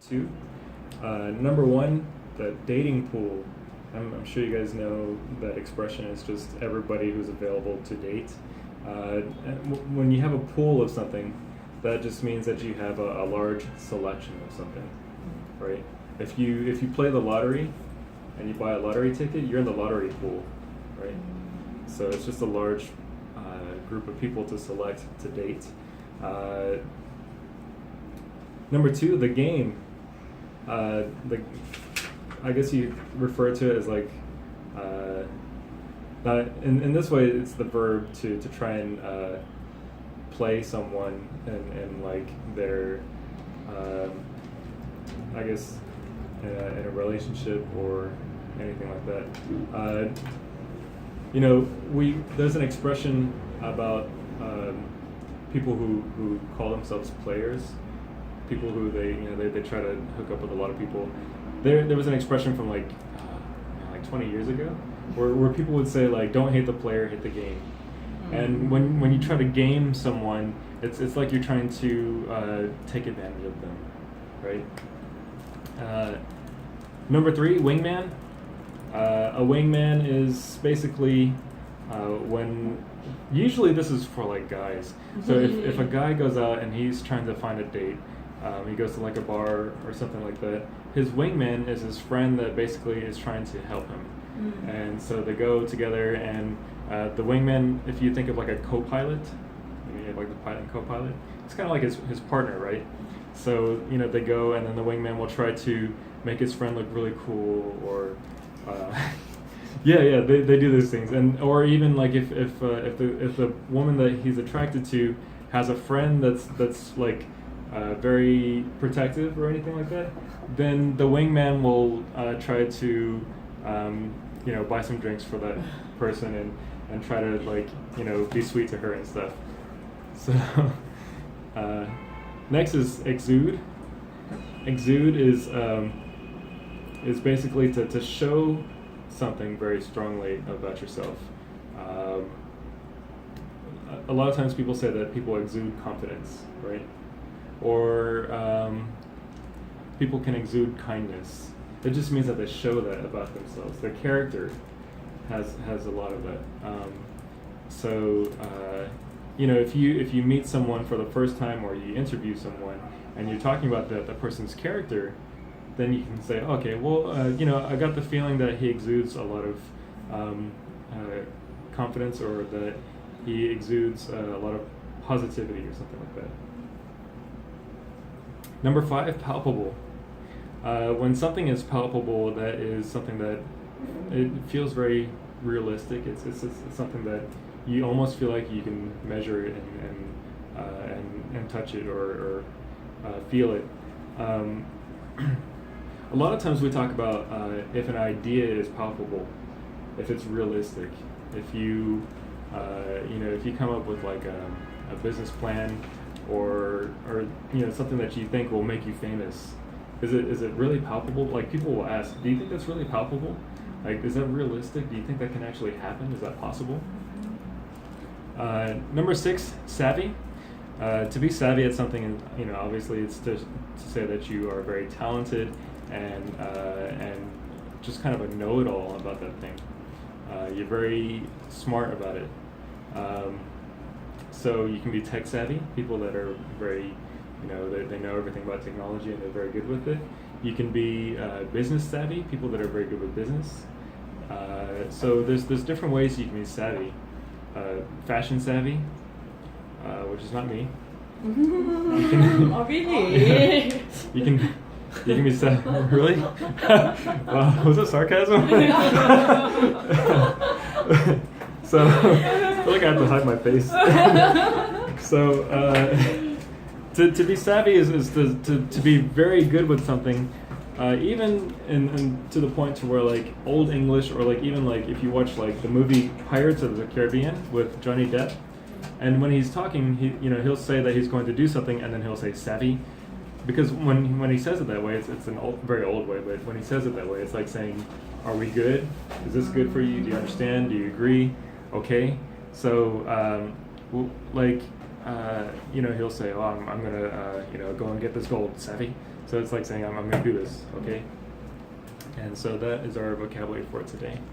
2. Number 1, the dating pool. I'm sure you guys know that expression. It's just everybody who's available to date. When you have a pool of something, that just means that you have a large selection of something, right? If you play the lottery and you buy a lottery ticket, you're in the lottery pool, right? So it's just a large group of people to select to date. Number 2, the game. I guess you refer to it as like, in this way, it's the verb to try and play someone in like their, I guess, in a relationship or anything like that. There's an expression about people who call themselves players, people who they try to hook up with a lot of people. There was an expression from like 20 years ago where people would say like, don't hate the player, hate the game. And when you try to game someone, it's like you're trying to take advantage of them, right? Number 3, wingman. A wingman is basically when, usually this is for like guys. So if a guy goes out and he's trying to find a date, he goes to like a bar or something like that, his wingman is his friend that basically is trying to help him. And so they go together, and the wingman, if you think of like a co-pilot, you have like the pilot and co-pilot, it's kind of like his partner, right? So they go, and then the wingman will try to make his friend look really cool, or they do those things. And or even like if the woman that he's attracted to has a friend that's like very protective or anything like that, then the wingman will try to buy some drinks for that person and try to like be sweet to her and stuff. So next is exude. Exude is basically to show something very strongly about yourself. A lot of times people say that people exude confidence, right? Or people can exude kindness. It just means that they show that about themselves. Their character has a lot of that. If you meet someone for the first time, or you interview someone and you're talking about the person's character, then you can say, okay, well, I got the feeling that he exudes a lot of confidence, or that he exudes a lot of positivity or something like that. Number 5, palpable. When something is palpable, that is something that it feels very realistic. It's something that you almost feel like you can measure it and touch it or feel it. A lot of times we talk about if an idea is palpable, if it's realistic, if you if you come up with like a business plan or something that you think will make you famous, is it really palpable? Like people will ask, do you think that's really palpable? Like, is that realistic? Do you think that can actually happen? Is that possible? Number 6, savvy. To be savvy at something, obviously it's to say that you are very talented and just kind of a know-it-all about that thing. You're very smart about it. So you can be tech savvy, people that are very, they know everything about technology and they're very good with it. You can be business savvy, people that are very good with business. So there's different ways you can be savvy. Fashion savvy, which is not me. Oh, really? You can be savvy. Really? Wow, was that sarcasm? So I feel like I have to hide my face. So to be savvy is to be very good with something, even in to the point to where like Old English, or like even like if you watch like the movie Pirates of the Caribbean with Johnny Depp, and when he's talking, he'll say that he's going to do something, and then he'll say savvy, because when he says it that way, it's an very old way, but when he says it that way, it's like saying, are we good? Is this good for you? Do you understand? Do you agree? Okay. So you know, he'll say, oh, I'm gonna, you know, go and get this gold, savvy? So it's like saying, I'm gonna do this, okay? And so that is our vocabulary for today.